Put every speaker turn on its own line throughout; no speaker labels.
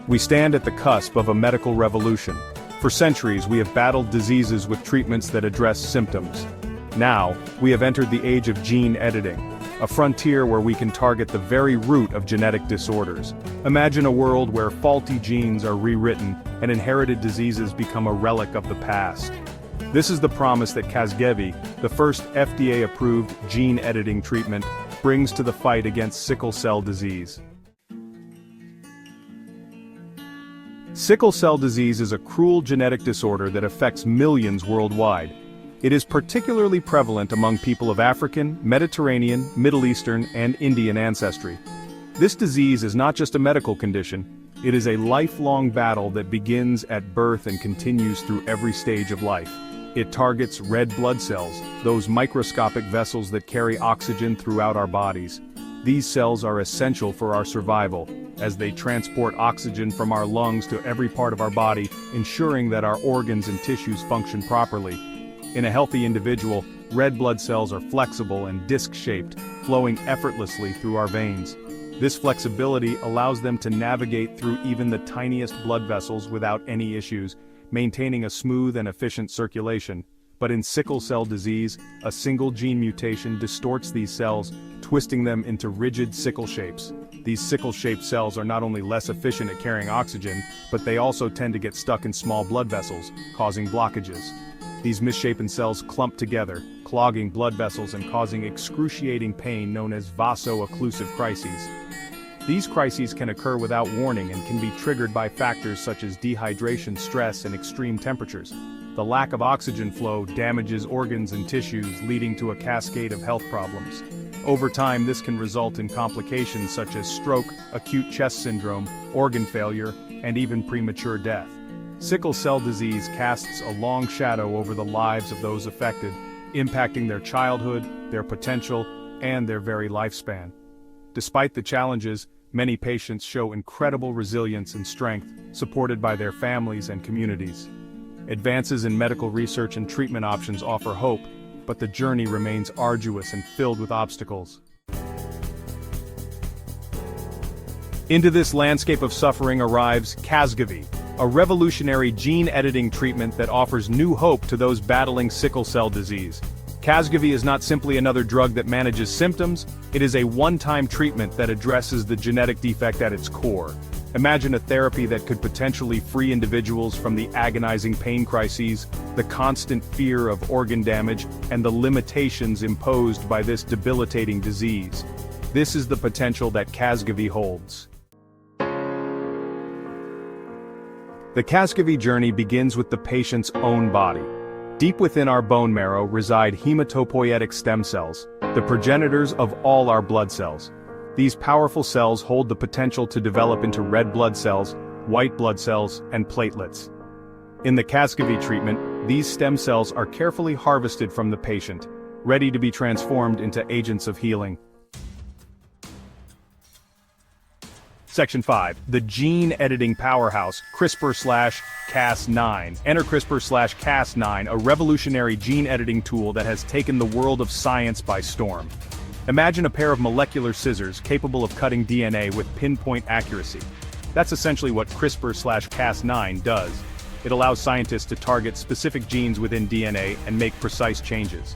We stand at the cusp of a medical revolution. For centuries we have battled diseases with treatments that address symptoms. Now, we have entered the age of gene editing, a frontier where we can target the very root of genetic disorders. Imagine a world where faulty genes are rewritten and inherited diseases become a relic of the past. This is the promise that Casgevy, the first FDA-approved gene editing treatment, brings to the fight against sickle cell disease. Sickle cell disease is a cruel genetic disorder that affects millions worldwide. It is particularly prevalent among people of African, Mediterranean, Middle Eastern, and Indian ancestry. This disease is not just a medical condition, it is a lifelong battle that begins at birth and continues through every stage of life. It targets red blood cells, those microscopic vessels that carry oxygen throughout our bodies. These cells are essential for our survival, as they transport oxygen from our lungs to every part of our body, ensuring that our organs and tissues function properly. In a healthy individual, red blood cells are flexible and disc-shaped, flowing effortlessly through our veins. This flexibility allows them to navigate through even the tiniest blood vessels without any issues, maintaining a smooth and efficient circulation. But in sickle cell disease, a single gene mutation distorts these cells, twisting them into rigid sickle shapes. These sickle-shaped cells are not only less efficient at carrying oxygen, but they also tend to get stuck in small blood vessels, causing blockages. These misshapen cells clump together, clogging blood vessels and causing excruciating pain known as vaso-occlusive crises. These crises can occur without warning and can be triggered by factors such as dehydration, stress, and extreme temperatures. The lack of oxygen flow damages organs and tissues, leading to a cascade of health problems. Over time, this can result in complications such as stroke, acute chest syndrome, organ failure, and even premature death. Sickle cell disease casts a long shadow over the lives of those affected, impacting their childhood, their potential, and their very lifespan. Despite the challenges, many patients show incredible resilience and strength, supported by their families and communities. Advances in medical research and treatment options offer hope, but the journey remains arduous and filled with obstacles. Into this landscape of suffering arrives Casgevy, a revolutionary gene-editing treatment that offers new hope to those battling sickle cell disease. Casgevy is not simply another drug that manages symptoms, it is a one-time treatment that addresses the genetic defect at its core. Imagine a therapy that could potentially free individuals from the agonizing pain crises, the constant fear of organ damage, and the limitations imposed by this debilitating disease. This is the potential that Casgevy holds. The Casgevy journey begins with the patient's own body. Deep within our bone marrow reside hematopoietic stem cells, the progenitors of all our blood cells. These powerful cells hold the potential to develop into red blood cells, white blood cells, and platelets. In the Casgevy treatment, these stem cells are carefully harvested from the patient, ready to be transformed into agents of healing. Section 5. The Gene Editing Powerhouse, CRISPR/Cas9. Enter CRISPR/Cas9, a revolutionary gene editing tool that has taken the world of science by storm. Imagine a pair of molecular scissors capable of cutting DNA with pinpoint accuracy. That's essentially what CRISPR/Cas9 does. It allows scientists to target specific genes within DNA and make precise changes.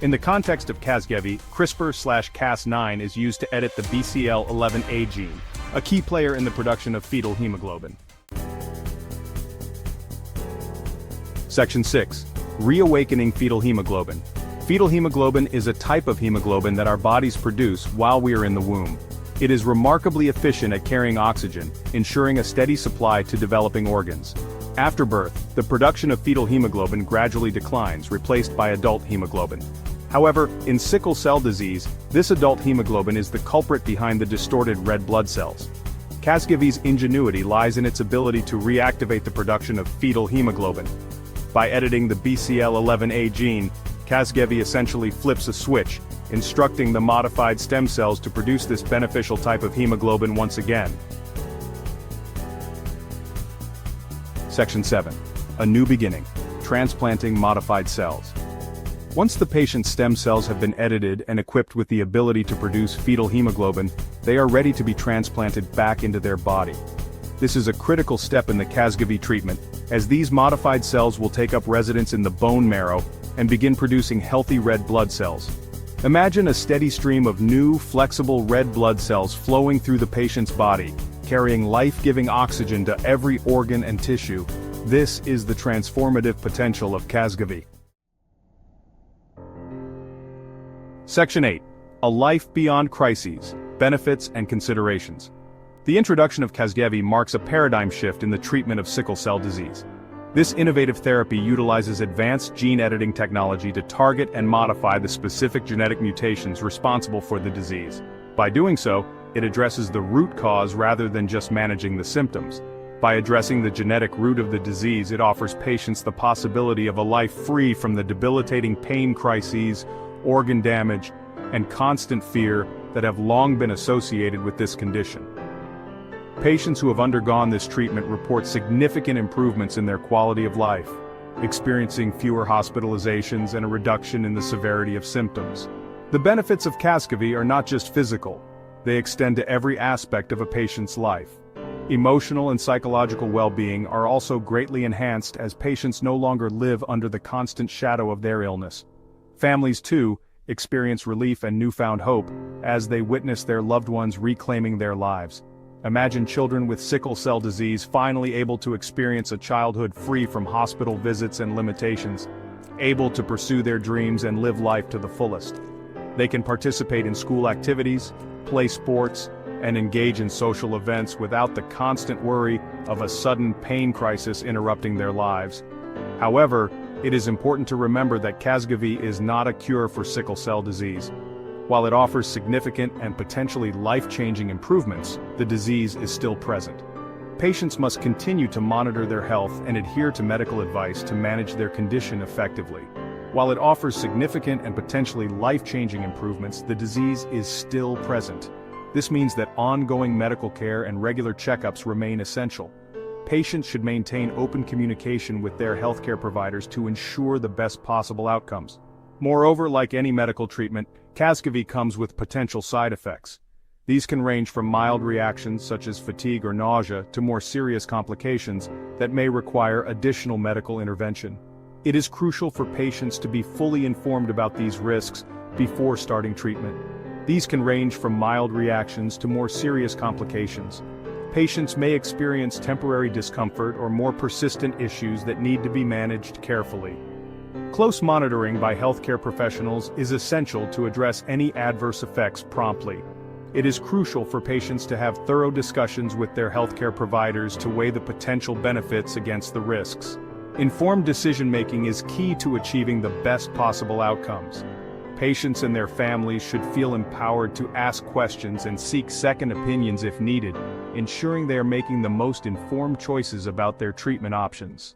In the context of Casgevy, CRISPR/Cas9 is used to edit the BCL11A gene, a key player in the production of fetal hemoglobin. Section 6. Reawakening fetal hemoglobin. Fetal hemoglobin is a type of hemoglobin that our bodies produce while we are in the womb. It is remarkably efficient at carrying oxygen, ensuring a steady supply to developing organs. After birth, the production of fetal hemoglobin gradually declines, replaced by adult hemoglobin. However, in sickle cell disease, this adult hemoglobin is the culprit behind the distorted red blood cells. Casgevy's ingenuity lies in its ability to reactivate the production of fetal hemoglobin. By editing the BCL11A gene, Casgevy essentially flips a switch, instructing the modified stem cells to produce this beneficial type of hemoglobin once again. Section 7. A new beginning. Transplanting modified cells. Once the patient's stem cells have been edited and equipped with the ability to produce fetal hemoglobin, they are ready to be transplanted back into their body. This is a critical step in the Casgevy treatment, as these modified cells will take up residence in the bone marrow and begin producing healthy red blood cells. Imagine a steady stream of new, flexible red blood cells flowing through the patient's body, carrying life-giving oxygen to every organ and tissue. This is the transformative potential of Casgevy. Section 8. A Life Beyond Crises, Benefits and Considerations. The introduction of Casgevy marks a paradigm shift in the treatment of sickle cell disease. This innovative therapy utilizes advanced gene editing technology to target and modify the specific genetic mutations responsible for the disease. By doing so, it addresses the root cause rather than just managing the symptoms. By addressing the genetic root of the disease, it offers patients the possibility of a life free from the debilitating pain crises, organ damage, and constant fear that have long been associated with this condition. Patients who have undergone this treatment report significant improvements in their quality of life, experiencing fewer hospitalizations and a reduction in the severity of symptoms. The benefits of Casgevy are not just physical, they extend to every aspect of a patient's life. Emotional and psychological well-being are also greatly enhanced as patients no longer live under the constant shadow of their illness. Families, too, experience relief and newfound hope as they witness their loved ones reclaiming their lives. Imagine children with sickle cell disease finally able to experience a childhood free from hospital visits and limitations, able to pursue their dreams and live life to the fullest. They can participate in school activities, play sports, and engage in social events without the constant worry of a sudden pain crisis interrupting their lives. However, it is important to remember that Casgevy is not a cure for sickle cell disease. While it offers significant and potentially life-changing improvements, the disease is still present. Patients must continue to monitor their health and adhere to medical advice to manage their condition effectively. While it offers significant and potentially life-changing improvements, the disease is still present. This means that ongoing medical care and regular checkups remain essential. Patients should maintain open communication with their healthcare providers to ensure the best possible outcomes. Moreover, like any medical treatment, Casgevy comes with potential side effects. These can range from mild reactions such as fatigue or nausea to more serious complications that may require additional medical intervention. It is crucial for patients to be fully informed about these risks before starting treatment. These can range from mild reactions to more serious complications. Patients may experience temporary discomfort or more persistent issues that need to be managed carefully. Close monitoring by healthcare professionals is essential to address any adverse effects promptly. It is crucial for patients to have thorough discussions with their healthcare providers to weigh the potential benefits against the risks. Informed decision-making is key to achieving the best possible outcomes. Patients and their families should feel empowered to ask questions and seek second opinions if needed, ensuring they are making the most informed choices about their treatment options.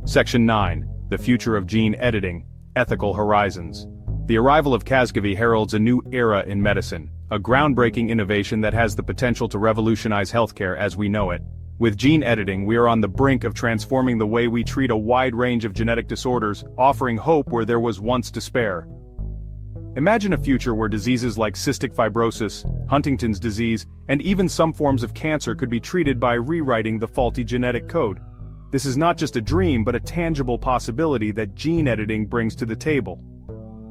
Section 9. The Future of Gene Editing, Ethical Horizons. The arrival of Casgevy heralds a new era in medicine, a groundbreaking innovation that has the potential to revolutionize healthcare as we know it. With gene editing, we are on the brink of transforming the way we treat a wide range of genetic disorders, offering hope where there was once despair. Imagine a future where diseases like cystic fibrosis, Huntington's disease, and even some forms of cancer could be treated by rewriting the faulty genetic code. This is not just a dream but a tangible possibility that gene editing brings to the table.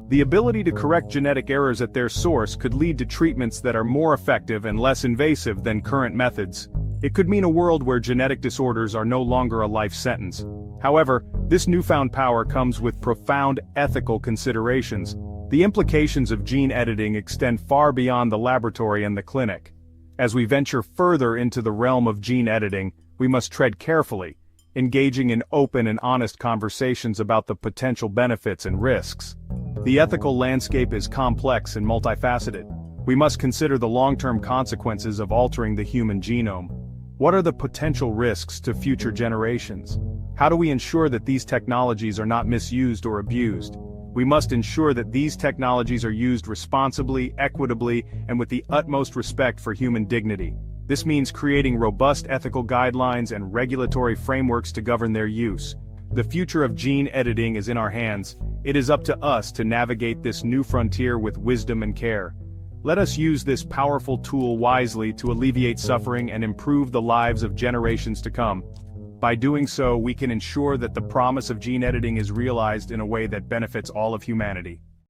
The ability to correct genetic errors at their source could lead to treatments that are more effective and less invasive than current methods. It could mean a world where genetic disorders are no longer a life sentence. However, this newfound power comes with profound ethical considerations. The implications of gene editing extend far beyond the laboratory and the clinic. As we venture further into the realm of gene editing, we must tread carefully, engaging in open and honest conversations about the potential benefits and risks. The ethical landscape is complex and multifaceted. We must consider the long-term consequences of altering the human genome. What are the potential risks to future generations? How do we ensure that these technologies are not misused or abused? We must ensure that these technologies are used responsibly, equitably, and with the utmost respect for human dignity. This means creating robust ethical guidelines and regulatory frameworks to govern their use. The future of gene editing is in our hands. It is up to us to navigate this new frontier with wisdom and care. Let us use this powerful tool wisely to alleviate suffering and improve the lives of generations to come. By doing so, we can ensure that the promise of gene editing is realized in a way that benefits all of humanity.